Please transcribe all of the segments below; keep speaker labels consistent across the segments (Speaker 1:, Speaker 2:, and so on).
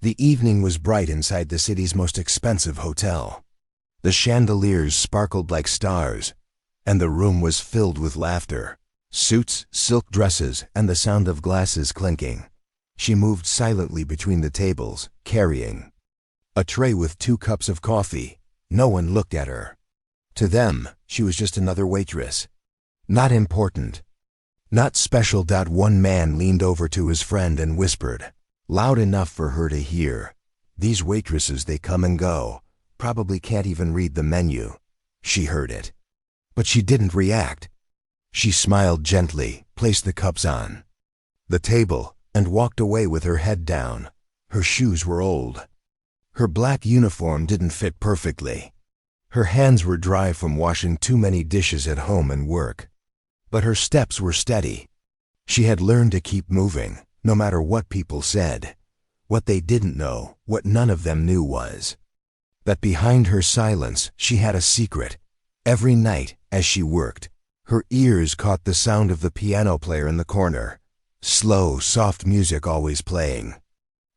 Speaker 1: The evening was bright inside the city's most expensive hotel. The chandeliers sparkled like stars, and the room was filled with laughter, suits, silk dresses, and the sound of glasses clinking. She moved silently between the tables, carrying a tray with 2 cups of coffee. No one looked at her. To them, she was just another waitress. Not important. Not special. One man leaned over to his friend and whispered, loud enough for her to hear, "These waitresses, they come and go. Probably can't even read the menu." She heard it. But she didn't react. She smiled gently, placed the cups on the table, and walked away with her head down. Her shoes were old. Her black uniform didn't fit perfectly. Her hands were dry from washing too many dishes at home and work. But her steps were steady. She had learned to keep moving, no matter what people said. What they didn't know, what none of them knew, was that behind her silence she had a secret. Every night, as she worked, her ears caught the sound of the piano player in the corner. Slow, soft music always playing.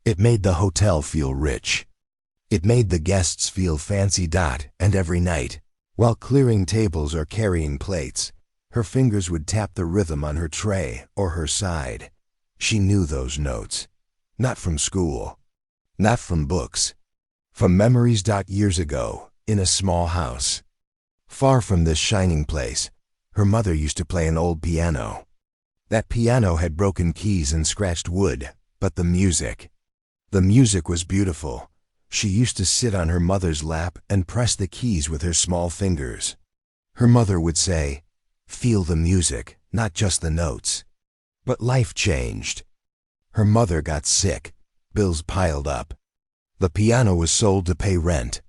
Speaker 1: It made the hotel feel rich. It made the guests feel fancy. And every night, while clearing tables or carrying plates, her fingers would tap the rhythm on her tray or her side. She knew those notes. Not from school. Not from books. From memories. Years ago, in a small house, far from this shining place, her mother used to play an old piano. That piano had broken keys and scratched wood, but the music was beautiful. She used to sit on her mother's lap and press the keys with her small fingers. Her mother would say, "Feel the music, not just the notes." But life changed. Her mother got sick. Bills piled up. The piano was sold to pay rent.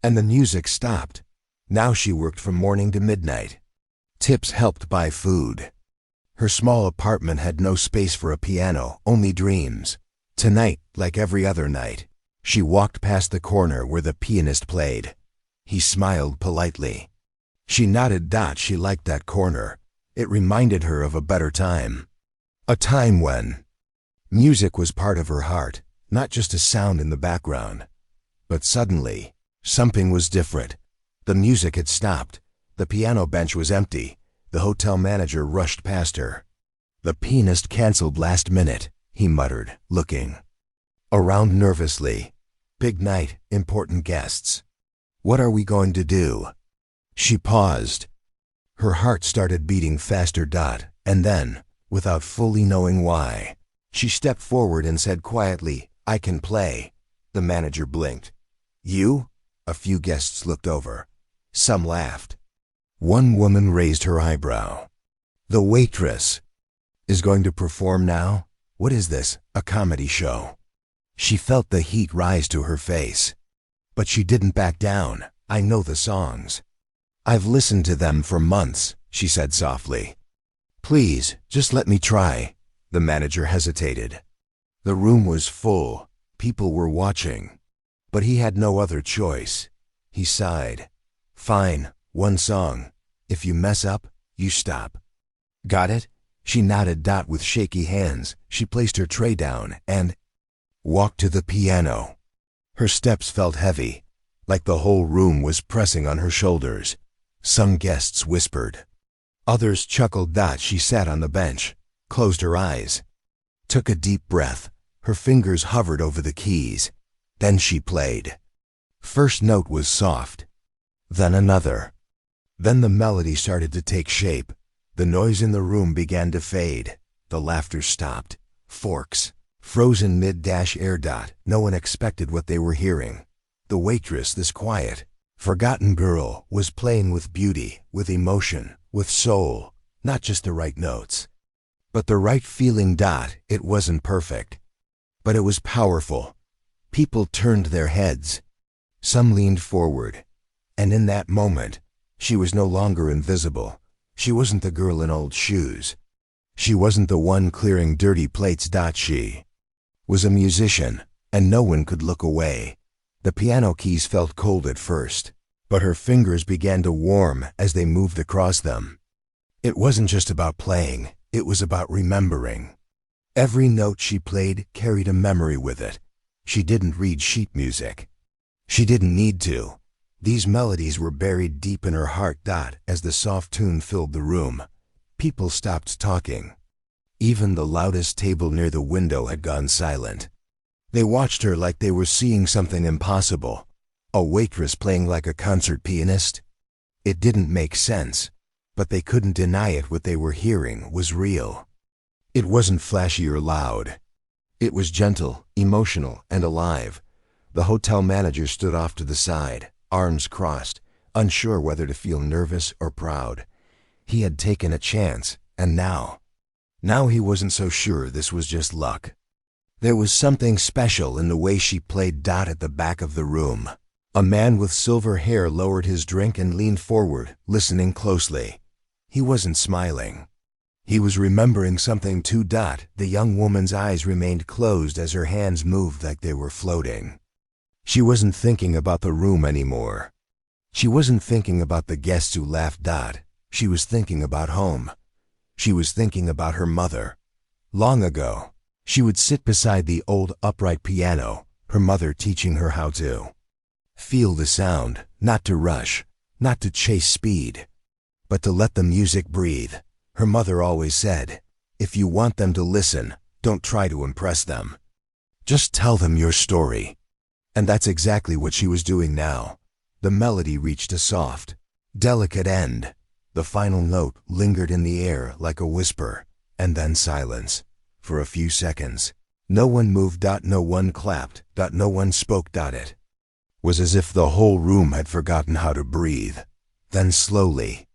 Speaker 1: And the music stopped. Now she worked from morning to midnight. Tips helped buy food. Her small apartment had no space for a piano, only dreams. Tonight, like every other night, she walked past the corner where the pianist played. He smiled politely. She nodded. She liked that corner. It reminded her of a better time. A time when music was part of her heart, not just a sound in the background. But suddenly, something was different. The music had stopped. The piano bench was empty. The hotel manager rushed past her. "The pianist canceled last minute," he muttered, looking around nervously. "Big night, important guests. What are we going to do?" She paused. Her heart started beating faster. And then, without fully knowing why, she stepped forward and said quietly, "I can play." The manager blinked. "You?" A few guests looked over. Some laughed. One woman raised her eyebrow. "The waitress is going to perform now? What is this, a comedy show?" She felt the heat rise to her face. But she didn't back down. "I know the songs. I've listened to them for months," she said softly. "Please, just let me try." The manager hesitated. The room was full. People were watching. But he had no other choice. He sighed. "Fine, one song. If you mess up, you stop." "Got it?" She nodded. With shaky hands, she placed her tray down and walked to the piano. Her steps felt heavy, like the whole room was pressing on her shoulders. Some guests whispered. Others chuckled. She sat on the bench, closed her eyes, took a deep breath. Her fingers hovered over the keys. Then she played. First note was soft, then another. Then the melody started to take shape. The noise in the room began to fade. The laughter stopped. Forks frozen mid-air. No one expected what they were hearing. The waitress, this quiet, forgotten girl, was playing with beauty, with emotion, with soul. Not just the right notes, but the right feeling. It wasn't perfect, but it was powerful. People turned their heads. Some leaned forward. And in that moment, she was no longer invisible. She wasn't the girl in old shoes. She wasn't the one clearing dirty plates. She was a musician, and no one could look away. The piano keys felt cold at first, but her fingers began to warm as they moved across them. It wasn't just about playing, it was about remembering. Every note she played carried a memory with it. She didn't read sheet music. She didn't need to. These melodies were buried deep in her heart. As the soft tune filled the room, people stopped talking. Even the loudest table near the window had gone silent. They watched her like they were seeing something impossible. A waitress playing like a concert pianist? It didn't make sense, but they couldn't deny it. What they were hearing was real. It wasn't flashy or loud. It was gentle, emotional, and alive. The hotel manager stood off to the side, arms crossed, unsure whether to feel nervous or proud. He had taken a chance, and now he wasn't so sure this was just luck. There was something special in the way she played. At the back of the room, a man with silver hair lowered his drink and leaned forward, listening closely. He wasn't smiling. He was remembering something too. The young woman's eyes remained closed as her hands moved like they were floating. She wasn't thinking about the room anymore. She wasn't thinking about the guests who laughed. She was thinking about home. She was thinking about her mother. Long ago, she would sit beside the old upright piano, her mother teaching her how to feel the sound, not to rush, not to chase speed, but to let the music breathe. Her mother always said, if you want them to listen, don't try to impress them. Just tell them your story. And that's exactly what she was doing now. The melody reached a soft, delicate end. The final note lingered in the air like a whisper, and then silence. For a few seconds, no one moved. No one clapped. No one spoke. It was as if the whole room had forgotten how to breathe. Then slowly,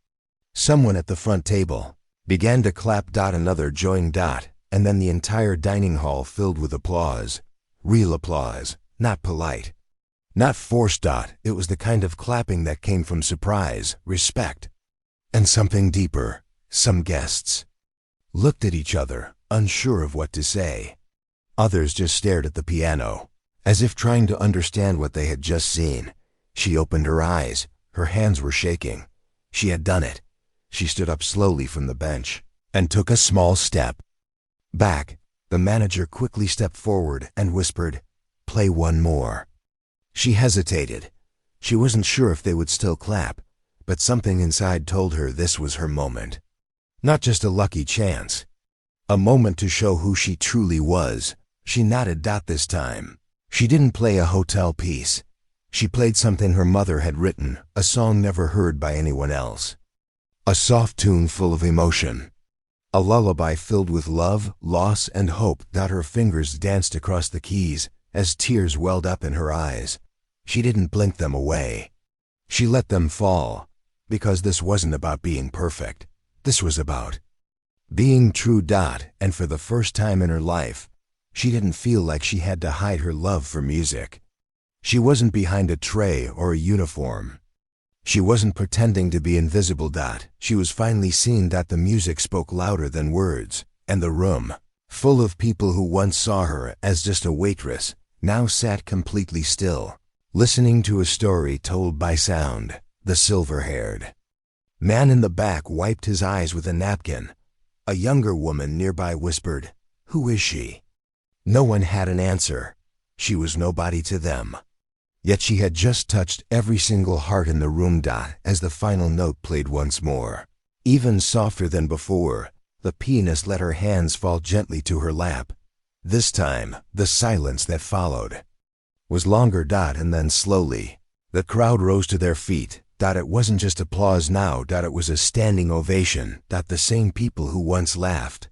Speaker 1: someone at the front table began to clap. Another joined. And then the entire dining hall filled with applause. Real applause, not polite, not forced. It was the kind of clapping that came from surprise, respect, and something deeper. Some guests looked at each other, unsure of what to say. Others just stared at the piano, as if trying to understand what they had just seen. She opened her eyes. Her hands were shaking. She had done it. She stood up slowly from the bench and took a small step back. The manager quickly stepped forward and whispered, "Play one more." She hesitated. She wasn't sure if they would still clap, but something inside told her this was her moment. Not just a lucky chance. A moment to show who she truly was. She nodded. This time, she didn't play a hotel piece. She played something her mother had written, a song never heard by anyone else. A soft tune full of emotion. A lullaby filled with love, loss, and hope. Her fingers danced across the keys as tears welled up in her eyes. She didn't blink them away. She let them fall, because this wasn't about being perfect. This was about being true. And for the first time in her life, she didn't feel like she had to hide her love for music. She wasn't behind a tray or a uniform. She wasn't pretending to be invisible. She was finally seen. The music spoke louder than words, and the room, full of people who once saw her as just a waitress, now sat completely still, listening to a story told by sound. The silver-haired man in the back wiped his eyes with a napkin. A younger woman nearby whispered, "Who is she?" No one had an answer. She was nobody to them. Yet she had just touched every single heart in the room. As the final note played once more, even softer than before, the pianist let her hands fall gently to her lap. This time, the silence that followed was longer. And then slowly, the crowd rose to their feet. It wasn't just applause now. It was a standing ovation. The same people who once laughed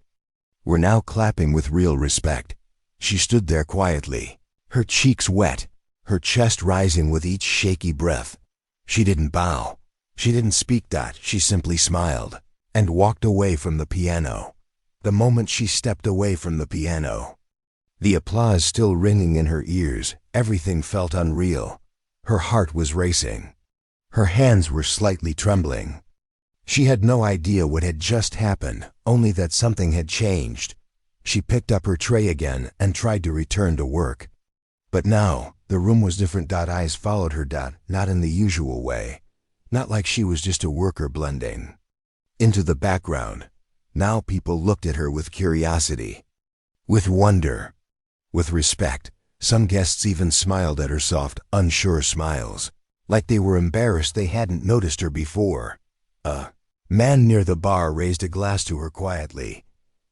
Speaker 1: were now clapping with real respect. She stood there quietly, her cheeks wet, her chest rising with each shaky breath. She didn't bow. She didn't speak. She simply smiled and walked away from the piano. The moment she stepped away from the piano, the applause still ringing in her ears, everything felt unreal. Her heart was racing. Her hands were slightly trembling. She had no idea what had just happened, only that something had changed. She picked up her tray again and tried to return to work. But now, the room was different. Eyes followed her. Not in the usual way. Not like she was just a worker blending into the background. Now people looked at her with curiosity, with wonder, with respect. Some guests even smiled at her soft, unsure smiles, like they were embarrassed they hadn't noticed her before. A man near the bar raised a glass to her quietly.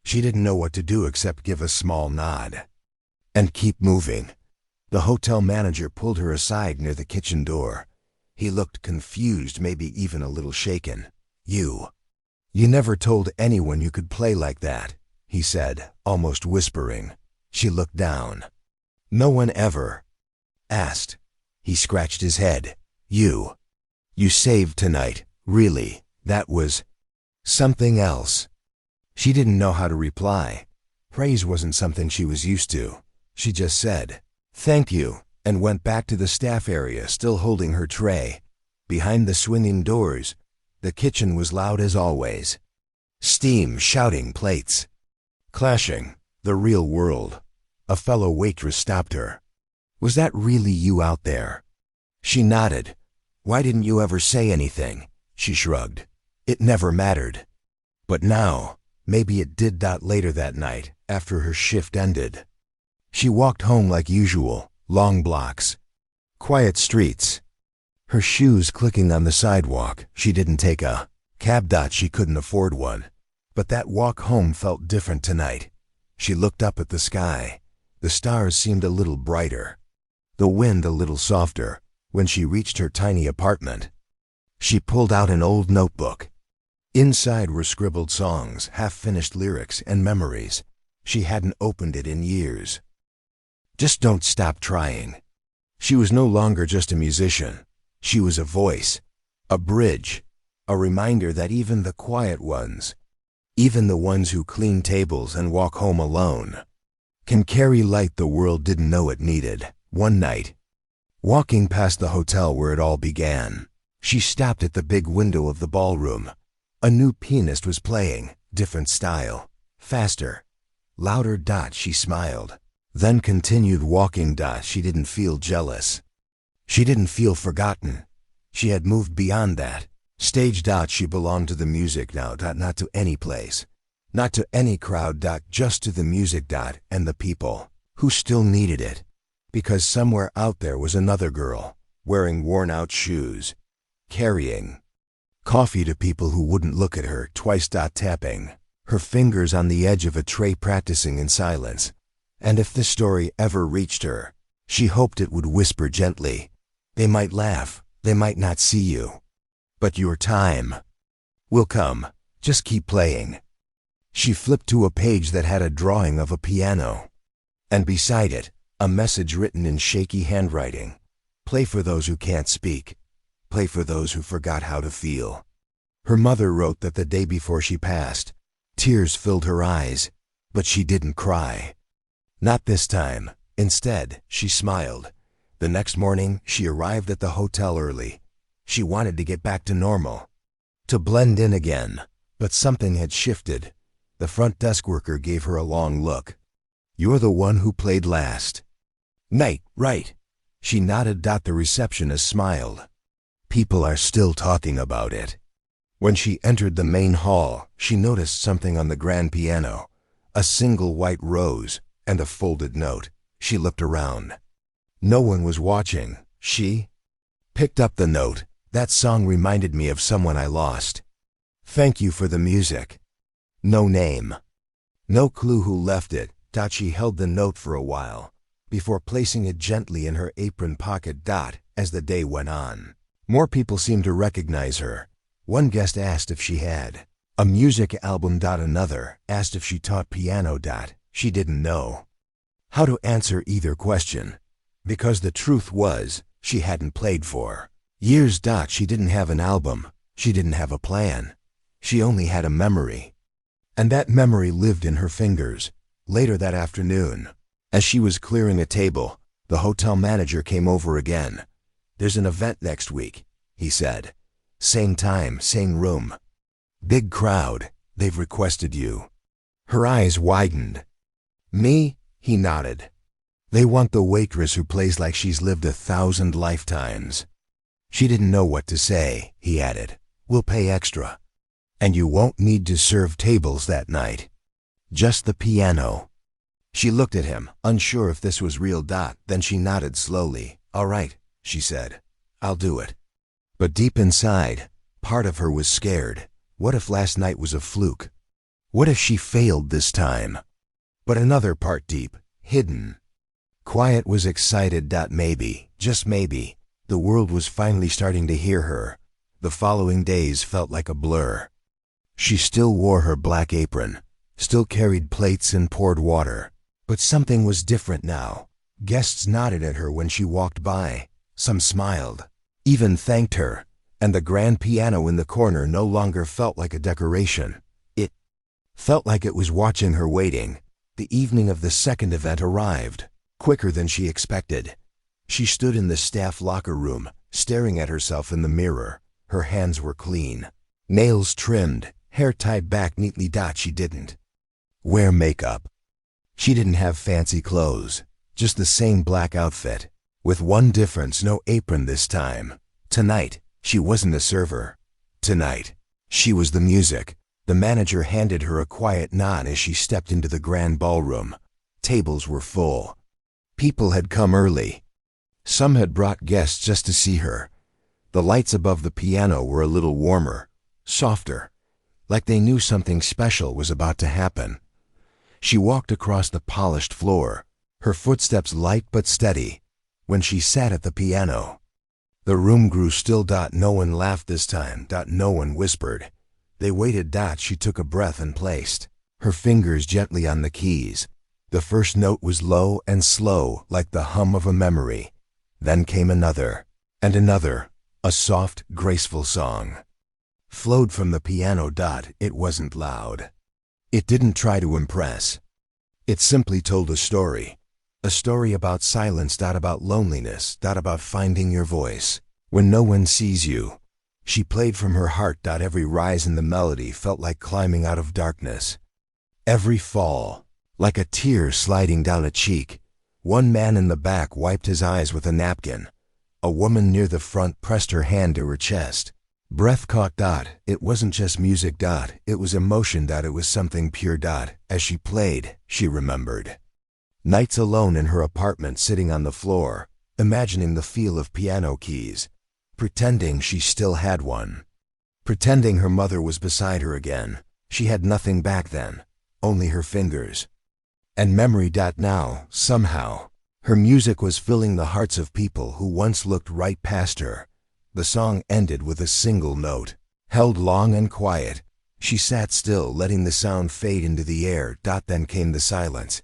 Speaker 1: She didn't know what to do except give a small nod and keep moving. The hotel manager pulled her aside near the kitchen door. He looked confused, maybe even a little shaken. You never told anyone you could play like that," he said, almost whispering. She looked down. "No one ever asked." He scratched his head. You saved tonight, really. That was something else." She didn't know how to reply. Praise wasn't something she was used to. She just said, "Thank you," and went back to the staff area, still holding her tray. Behind the swinging doors, the kitchen was loud as always. Steam, shouting, plates clashing. The real world. A fellow waitress stopped her. "Was that really you out there?" She nodded. "Why didn't you ever say anything?" She shrugged. "It never mattered." But now, maybe it did. Later that night, after her shift ended, she walked home like usual. Long blocks, quiet streets, her shoes clicking on the sidewalk. She didn't take a cab. She couldn't afford one. But that walk home felt different tonight. She looked up at the sky. The stars seemed a little brighter, the wind a little softer. When she reached her tiny apartment, she pulled out an old notebook. Inside were scribbled songs, half-finished lyrics, and memories. She hadn't opened it in years. Just don't stop trying. She was no longer just a musician. She was a voice, a bridge, a reminder that even the quiet ones, even the ones who clean tables and walk home alone, can carry light the world didn't know it needed. One night, walking past the hotel where it all began, she stopped at the big window of the ballroom. A new pianist was playing, different style, faster, louder. She smiled, then continued walking. She didn't feel jealous. She didn't feel forgotten. She had moved beyond that stage. She belonged to the music now. Not to any place, not to any crowd. Just to the music. And the people who still needed it. Because somewhere out there was another girl, wearing worn-out shoes, carrying coffee to people who wouldn't look at her twice. Tapping her fingers on the edge of a tray, practicing in silence. And if this story ever reached her, she hoped it would whisper gently, "They might laugh, they might not see you, but your time will come. Just keep playing." She flipped to a page that had a drawing of a piano, and beside it, a message written in shaky handwriting. "Play for those who can't speak. Play for those who forgot how to feel." Her mother wrote that the day before she passed. Tears filled her eyes, but she didn't cry. Not this time. Instead, she smiled. The next morning, she arrived at the hotel early. She wanted to get back to normal, to blend in again. But something had shifted. The front desk worker gave her a long look. "You're the one who played last night, right?" She nodded. The receptionist smiled. "People are still talking about it." When she entered the main hall, she noticed something on the grand piano, a single white rose and a folded note. She looked around. No one was watching. She picked up the note. "That song reminded me of someone I lost. Thank you for the music." No name. No clue who left it. She held the note for a while, before placing it gently in her apron pocket. As the day went on, more people seemed to recognize her. One guest asked if she had a music album. Another asked if she taught piano. She didn't know how to answer either question, because the truth was, she hadn't played for years. She didn't have an album. She didn't have a plan. She only had a memory. And that memory lived in her fingers. Later that afternoon, as she was clearing a table, the hotel manager came over again. "There's an event next week," he said. "Same time, same room. Big crowd. They've requested you." Her eyes widened. "Me?" He nodded. "They want the waitress who plays like she's lived 1,000 lifetimes." She didn't know what to say. He added, "We'll pay extra. And you won't need to serve tables that night. Just the piano." She looked at him, unsure if this was real. Then she nodded slowly. "All right," she said. "I'll do it." But deep inside, part of her was scared. What if last night was a fluke? What if she failed this time? But another part deep, hidden, quiet, was excited. Maybe, just maybe, the world was finally starting to hear her. The following days felt like a blur. She still wore her black apron, still carried plates and poured water. But something was different now. Guests nodded at her when she walked by. Some smiled, even thanked her, and the grand piano in the corner no longer felt like a decoration. It felt like it was watching her, waiting. The evening of the second event arrived, quicker than she expected. She stood in the staff locker room, staring at herself in the mirror. Her hands were clean, nails trimmed, hair tied back neatly. She didn't wear makeup. She didn't have fancy clothes, just the same black outfit, with one difference: no apron this time. Tonight, she wasn't a server. Tonight, she was the music. The manager handed her a quiet nod as she stepped into the grand ballroom. Tables were full. People had come early. Some had brought guests just to see her. The lights above the piano were a little warmer, softer, like they knew something special was about to happen. She walked across the polished floor, her footsteps light but steady. When she sat at the piano, the room grew still. No one laughed this time. No one whispered. They waited. She took a breath and placed her fingers gently on the keys. The first note was low and slow, like the hum of a memory. Then came another, and another. A soft, graceful song flowed from the piano. It wasn't loud. It didn't try to impress. It simply told a story. A story about silence. About loneliness. About finding your voice when no one sees you. She played from her heart. Every rise in the melody felt like climbing out of darkness. Every fall, like a tear sliding down a cheek. One man in the back wiped his eyes with a napkin. A woman near the front pressed her hand to her chest. Breath caught. It wasn't just music. It was emotion. It was something pure. As she played, she remembered nights alone in her apartment, sitting on the floor, imagining the feel of piano keys, pretending she still had one, pretending her mother was beside her again. She had nothing back then, only her fingers and memory. Now, somehow, her music was filling the hearts of people who once looked right past her. The song ended with a single note, held long and quiet. She sat still, letting the sound fade into the air. Then came the silence.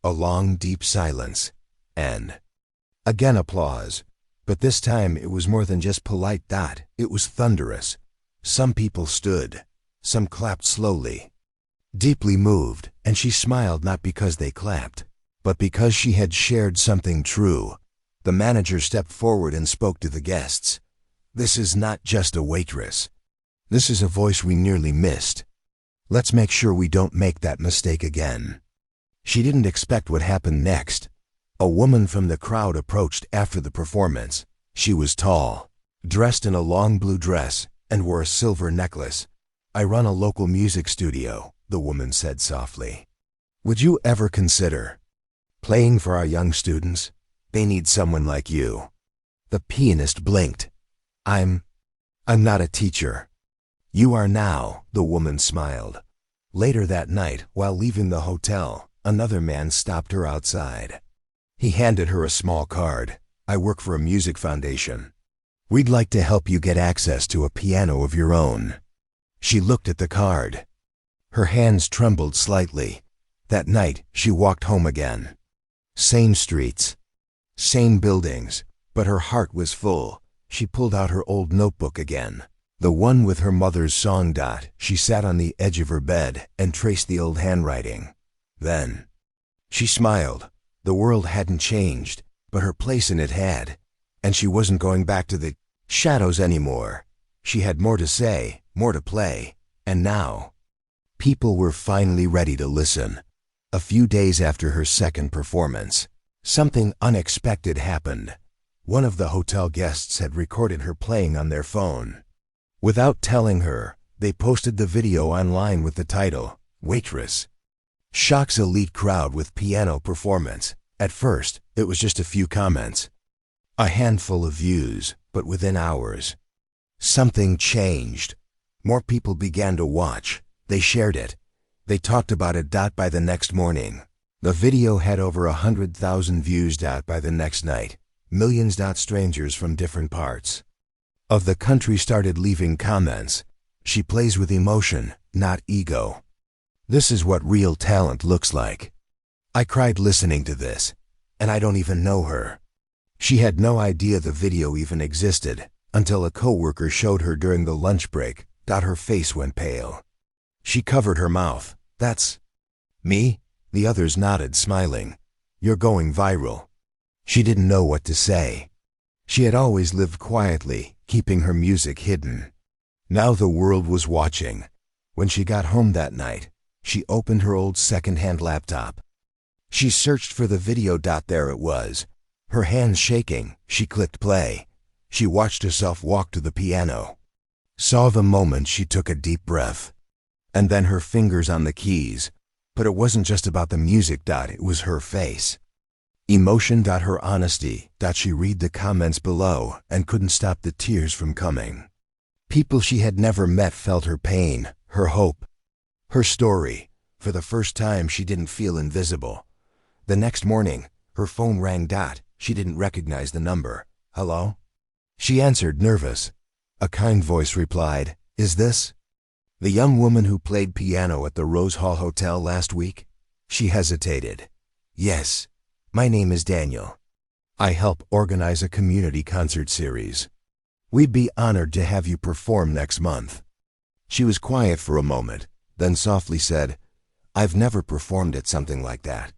Speaker 1: A long, deep silence. And again applause. But this time it was more than just polite. It was thunderous. Some people stood. Some clapped slowly, deeply moved, and she smiled, not because they clapped, but because she had shared something true. The manager stepped forward and spoke to the guests. "This is not just a waitress. This is a voice we nearly missed. Let's make sure we don't make that mistake again." She didn't expect what happened next. A woman from the crowd approached after the performance. She was tall, dressed in a long blue dress, and wore a silver necklace. "I run a local music studio," the woman said softly. "Would you ever consider playing for our young students? They need someone like you." The pianist blinked. I'm not a teacher." "You are now," the woman smiled. Later that night, while leaving the hotel, another man stopped her outside. He handed her a small card. "I work for a music foundation. We'd like to help you get access to a piano of your own." She looked at the card. Her hands trembled slightly. That night, she walked home again. Same streets, same buildings, but her heart was full. She pulled out her old notebook again, the one with her mother's song. She sat on the edge of her bed and traced the old handwriting. Then she smiled. The world hadn't changed, but her place in it had, and she wasn't going back to the shadows anymore. She had more to say, more to play, and now people were finally ready to listen. A few days after her second performance, something unexpected happened. One of the hotel guests had recorded her playing on their phone. Without telling her, they posted the video online with the title, "Waitress." Shock's elite crowd with piano performance. At first, it was just a few comments. A handful of views, but within hours, something changed. More people began to watch. They shared it. They talked about it. By the next morning, the video had over 100,000 views. By the next night, millions. Strangers from different parts of the country started leaving comments. She plays with emotion, not ego. This is what real talent looks like. I cried listening to this, and I don't even know her. She had no idea the video even existed until a coworker showed her during the lunch break. Her face went pale. She covered her mouth. That's me? The others nodded, smiling. You're going viral. She didn't know what to say. She had always lived quietly, keeping her music hidden. Now the world was watching. When she got home that night, she opened her old second-hand laptop. She searched for the video. There it was. Her hands shaking, she clicked play. She watched herself walk to the piano. Saw the moment. She took a deep breath. And then her fingers on the keys. But it wasn't just about the music. It was her face. Emotion. Her honesty. She read the comments below and couldn't stop the tears from coming. People she had never met felt her pain, her hope, her story. For the first time, she didn't feel invisible. The next morning, her phone rang. She didn't recognize the number. Hello? She answered, nervous. A kind voice replied, Is this the young woman who played piano at the Rose Hall Hotel last week? She hesitated. Yes, my name is Daniel. I help organize a community concert series. We'd be honored to have you perform next month. She was quiet for a moment, then softly said, I've never performed at something like that.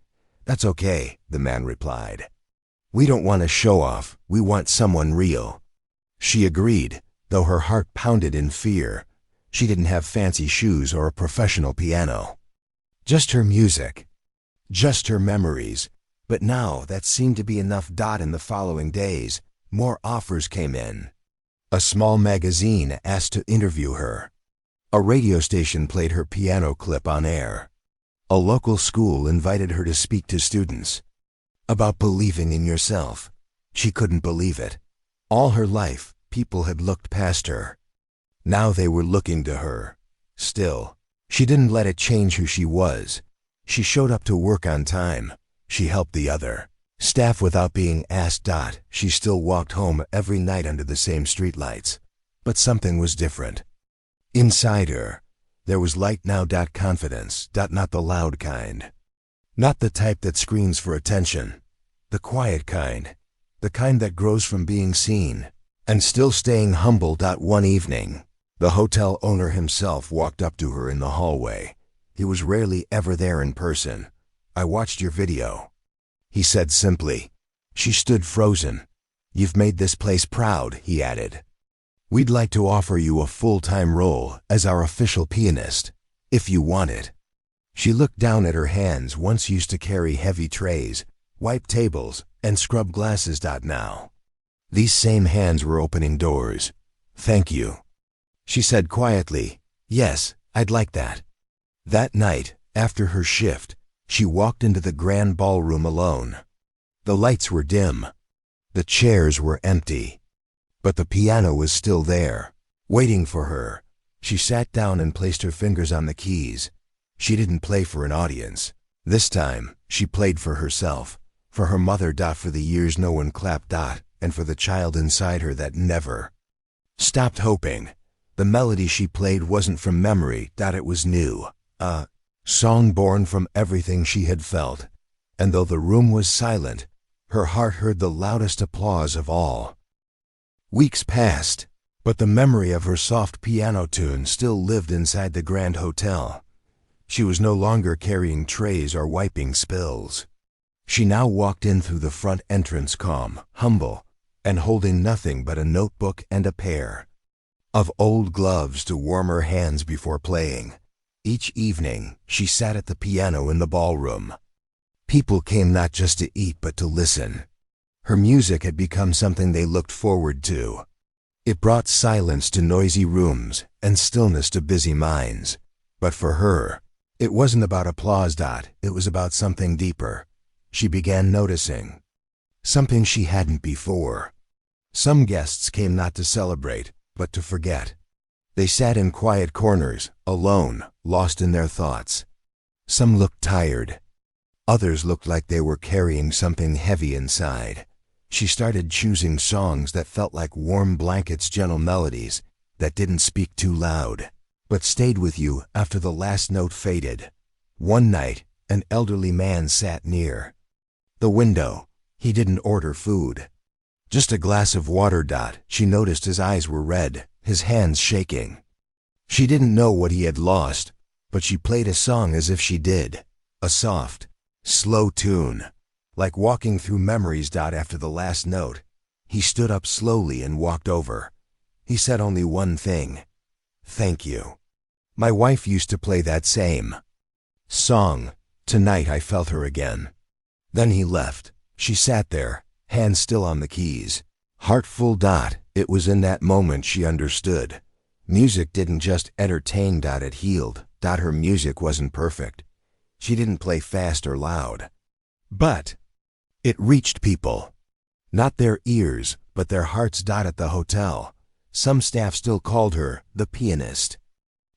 Speaker 1: That's okay, the man replied. We don't want a show-off, we want someone real. She agreed, though her heart pounded in fear. She didn't have fancy shoes or a professional piano. Just her music. Just her memories. But now that seemed to be enough. In the following days, more offers came in. A small magazine asked to interview her. A radio station played her piano clip on air. A local school invited her to speak to students about believing in yourself. She couldn't believe it. All her life, people had looked past her. Now they were looking to her. Still, she didn't let it change who she was. She showed up to work on time. She helped the other staff without being asked. She still walked home every night under the same streetlights. But something was different. Inside her, there was light now. Confidence. Not the loud kind. Not the type that screams for attention. The quiet kind. The kind that grows from being seen and still staying humble. One evening, the hotel owner himself walked up to her in the hallway. He was rarely ever there in person. I watched your video, he said simply. She stood frozen. You've made this place proud, he added. We'd like to offer you a full-time role as our official pianist, if you want it. She looked down at her hands, once used to carry heavy trays, wipe tables, and scrub glasses. Now, these same hands were opening doors. Thank you. She said quietly, Yes, I'd like that. That night, after her shift, she walked into the grand ballroom alone. The lights were dim. The chairs were empty. But the piano was still there, waiting for her. She sat down and placed her fingers on the keys. She didn't play for an audience. This time, she played for herself, for her mother. For the years no one clapped. And for the child inside her that never stopped hoping. The melody she played wasn't from memory. It was new. A song born from everything she had felt. And though the room was silent, her heart heard the loudest applause of all. Weeks passed, but the memory of her soft piano tune still lived inside the Grand Hotel. She was no longer carrying trays or wiping spills. She now walked in through the front entrance calm, humble, and holding nothing but a notebook and a pair of old gloves to warm her hands before playing. Each evening, she sat at the piano in the ballroom. People came not just to eat but to listen. Her music had become something they looked forward to. It brought silence to noisy rooms and stillness to busy minds. But for her, It wasn't about applause. It was about something deeper. She began noticing something she hadn't before. Some guests came not to celebrate, but to forget. They sat in quiet corners, alone, lost in their thoughts. Some looked tired. Others looked like they were carrying something heavy inside. She started choosing songs that felt like warm blankets, gentle melodies that didn't speak too loud, but stayed with you after the last note faded. One night, an elderly man sat near the window. He didn't order food, just a glass of water. She noticed his eyes were red, his hands shaking. She didn't know what he had lost, but she played a song as if she did, a soft, slow tune, like walking through memories. After the last note, he stood up slowly and walked over. He said only one thing: "Thank you. My wife used to play that same song. Tonight I felt her again." Then he left. She sat there, hands still on the keys, heart full. It was in that moment she understood. Music didn't just entertain. It healed. Her music wasn't perfect. She didn't play fast or loud, but it reached people. Not their ears, but their hearts. At the hotel, some staff still called her the pianist.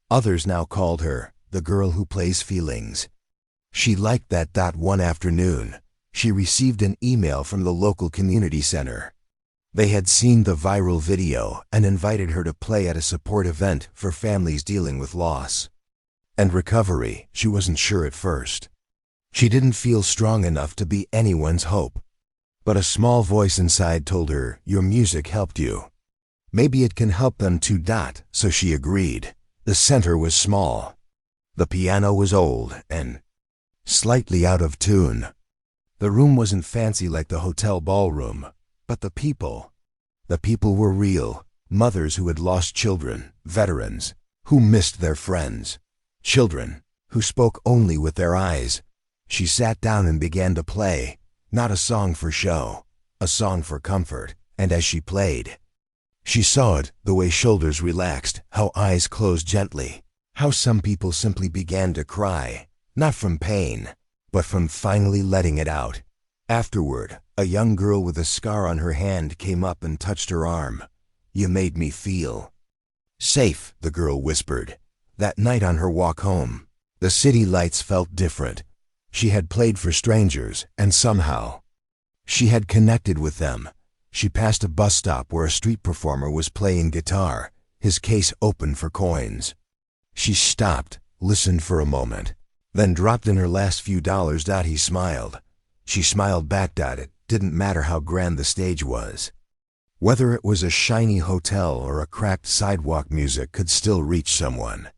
Speaker 1: Others now called her the girl who plays feelings. She liked that. One afternoon, she received an email from the local community center. They had seen the viral video and invited her to play at a support event for families dealing with loss and recovery. She wasn't sure at first. She didn't feel strong enough to be anyone's hope. But a small voice inside told her, "Your music helped you. Maybe it can help them too." So she agreed. The center was small. The piano was old and slightly out of tune. The room wasn't fancy like the hotel ballroom, but the people were real. Mothers who had lost children, veterans who missed their friends, children who spoke only with their eyes. She sat down and began to play, not a song for show, a song for comfort. And as she played, she saw it, the way shoulders relaxed, how eyes closed gently, how some people simply began to cry, not from pain, but from finally letting it out. Afterward, a young girl with a scar on her hand came up and touched her arm. "You made me feel safe," the girl whispered. That night on her walk home, the city lights felt different. She had played for strangers, and somehow she had connected with them. She passed a bus stop where a street performer was playing guitar, his case open for coins. She stopped, listened for a moment, then dropped in her last few dollars. He smiled. She smiled back. It didn't matter how grand the stage was. Whether it was a shiny hotel or a cracked sidewalk, music could still reach someone.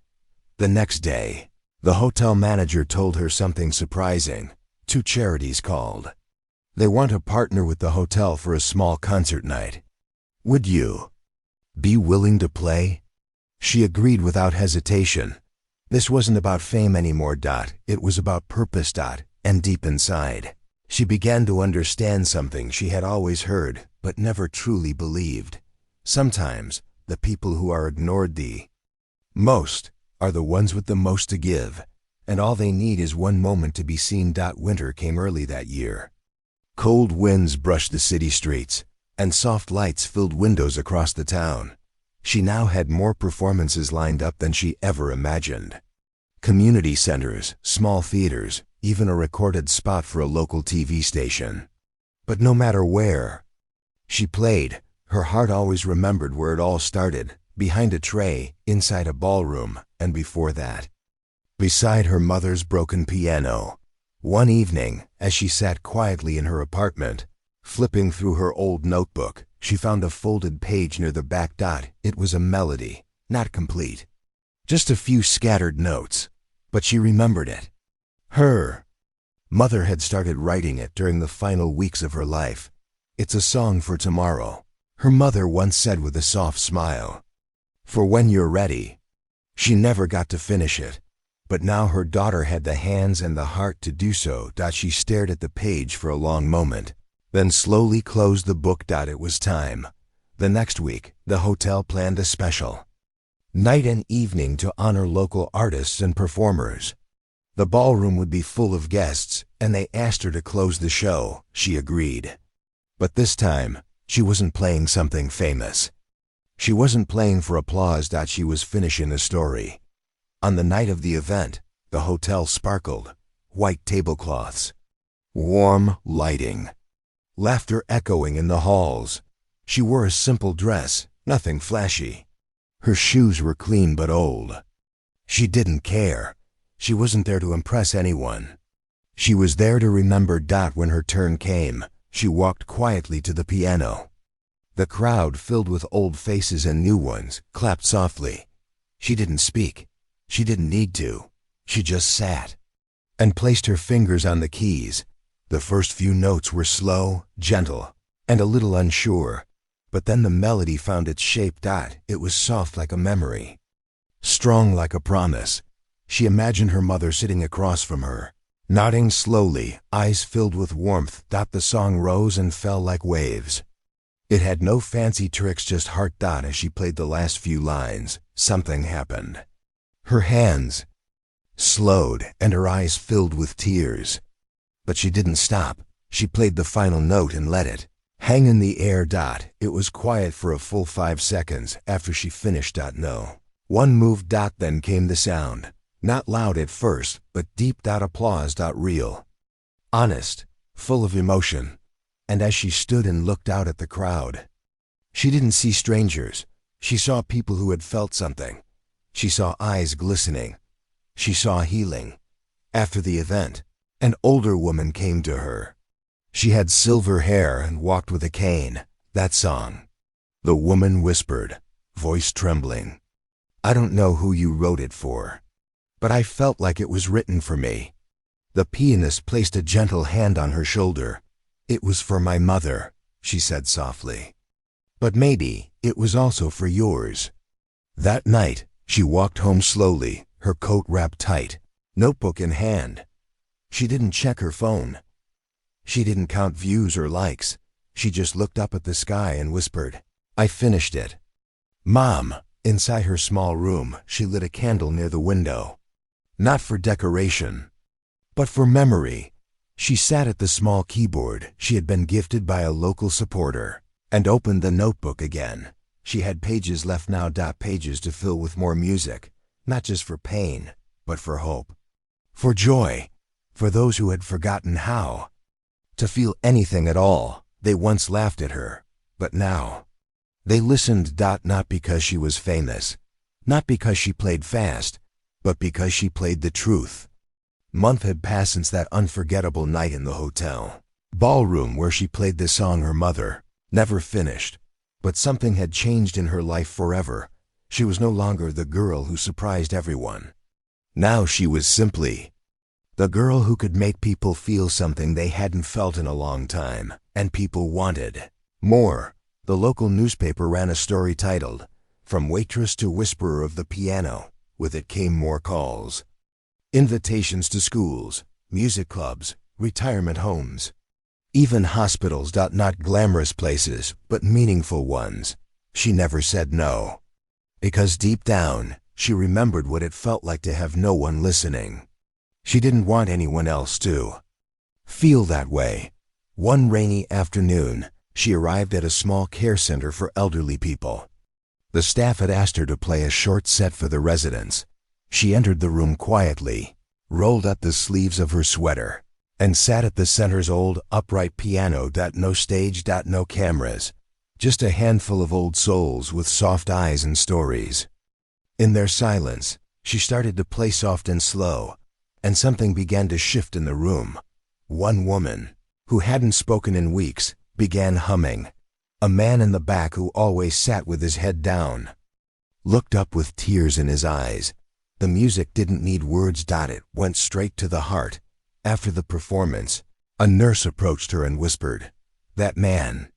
Speaker 1: The next day, the hotel manager told her something surprising. 2 charities called. They want to partner with the hotel for a small concert night. Would you be willing to play? She agreed without hesitation. This wasn't about fame anymore. It was about purpose. And deep inside, she began to understand something she had always heard but never truly believed. Sometimes, the people who are ignored the most are the ones with the most to give, and all they need is one moment to be seen. Winter came early that year. Cold winds brushed the city streets, and soft lights filled windows across the town. She now had more performances lined up than she ever imagined. Community centers, small theaters, even a recorded spot for a local TV station. But no matter where she played, her heart always remembered where it all started, behind a tray, inside a ballroom, and before that, beside her mother's broken piano. One evening, as she sat quietly in her apartment, flipping through her old notebook, she found a folded page near the back. It was a melody, not complete. Just a few scattered notes, but she remembered it. Her mother had started writing it during the final weeks of her life. "It's a song for tomorrow," her mother once said with a soft smile. "For when you're ready." She never got to finish it. But now her daughter had the hands and the heart to do so. She stared at the page for a long moment, then slowly closed the book. It was time. The next week, the hotel planned a special night and evening to honor local artists and performers. The ballroom would be full of guests, and they asked her to close the show. She agreed. But this time, she wasn't playing something famous. She wasn't playing for applause. She was finishing a story. On the night of the event, the hotel sparkled. White tablecloths, warm lighting, laughter echoing in the halls. She wore a simple dress, nothing flashy. Her shoes were clean but old. She didn't care. She wasn't there to impress anyone. She was there to remember. When her turn came, she walked quietly to the piano. The crowd, filled with old faces and new ones, clapped softly. She didn't speak. She didn't need to. She just sat and placed her fingers on the keys. The first few notes were slow, gentle, and a little unsure. But then the melody found its shape. It was soft like a memory, strong like a promise. She imagined her mother sitting across from her, nodding slowly, eyes filled with warmth. The song rose and fell like waves. It had no fancy tricks, just heart. As she played the last few lines, something happened. Her hands slowed and her eyes filled with tears. But she didn't stop. She played the final note and let it hang in the air. It was quiet for a full 5 seconds after she finished. No one moved. Then came the sound. Not loud at first, but deep. Applause. Real, honest, full of emotion. And as she stood and looked out at the crowd, she didn't see strangers. She saw people who had felt something. She saw eyes glistening. She saw healing. After the event, an older woman came to her. She had silver hair and walked with a cane. That song. The woman whispered, voice trembling, "I don't know who you wrote it for, but I felt like it was written for me." The pianist placed a gentle hand on her shoulder. "It was for my mother," she said softly. "But maybe it was also for yours." That night, she walked home slowly, her coat wrapped tight, notebook in hand. She didn't check her phone. She didn't count views or likes. She just looked up at the sky and whispered, "I finished it." "Mom." Inside her small room, she lit a candle near the window. Not for decoration, but for memory. She sat at the small keyboard she had been gifted by a local supporter and opened the notebook again. She had pages left now. Pages to fill with more music, not just for pain, but for hope, for joy, for those who had forgotten how to feel anything at all. They once laughed at her, but now they listened. Not because she was famous, not because she played fast, but because she played the truth. Month had passed since that unforgettable night in the hotel ballroom where she played the song her mother never finished. But something had changed in her life forever. She was no longer the girl who surprised everyone. Now she was simply the girl who could make people feel something they hadn't felt in a long time, and people wanted more. The local newspaper ran a story titled, "From Waitress to Whisperer of the Piano." With it came more calls. Invitations to schools, music clubs, retirement homes, even hospitals. Not glamorous places, but meaningful ones. She never said no, because deep down, she remembered what it felt like to have no one listening. She didn't want anyone else to feel that way. One rainy afternoon, she arrived at a small care center for elderly people. The staff had asked her to play a short set for the residents. She entered the room quietly, rolled up the sleeves of her sweater, and sat at the center's old, upright piano. No stage, no cameras, just a handful of old souls with soft eyes and stories. In their silence, she started to play soft and slow, and something began to shift in the room. One woman, who hadn't spoken in weeks, began humming. A man in the back, who always sat with his head down, looked up with tears in his eyes. The music didn't need words. It went straight to the heart. After the performance, a nurse approached her and whispered, "That man,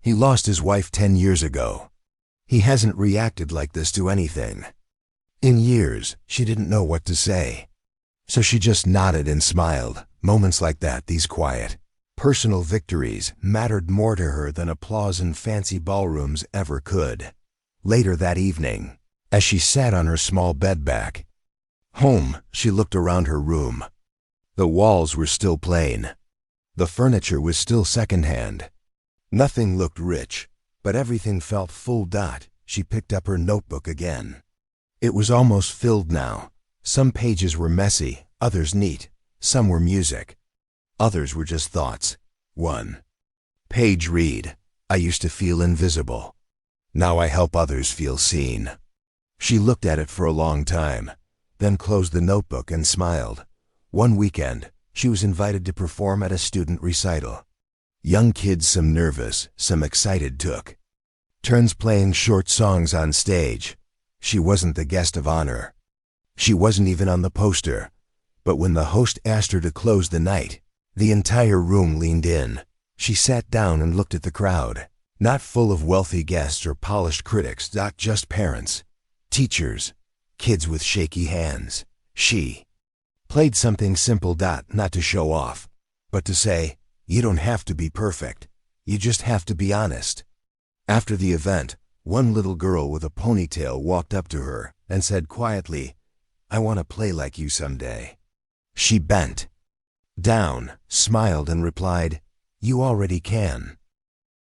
Speaker 1: he lost his wife 10 years ago. He hasn't reacted like this to anything in years." She didn't know what to say, so she just nodded and smiled. Moments like that, these quiet, personal victories, mattered more to her than applause in fancy ballrooms ever could. Later that evening, as she sat on her small bed back Home, she looked around her room. The walls were still plain. The furniture was still secondhand. Nothing looked rich, but everything felt full. She picked up her notebook again. It was almost filled now. Some pages were messy, others neat. Some were music. Others were just thoughts. One page read, I used to feel invisible. Now I help others feel seen. She looked at it for a long time, then closed the notebook and smiled. One weekend, she was invited to perform at a student recital. Young kids, some nervous, some excited, took turns playing short songs on stage. She wasn't the guest of honor. She wasn't even on the poster. But when the host asked her to close the night, the entire room leaned in. She sat down and looked at the crowd, not full of wealthy guests or polished critics, just parents, teachers, kids with shaky hands. She played something simple, not to show off, but to say, you don't have to be perfect. You just have to be honest. After the event, one little girl with a ponytail walked up to her and said quietly, I want to play like you someday. She bent down, smiled, and replied, you already can.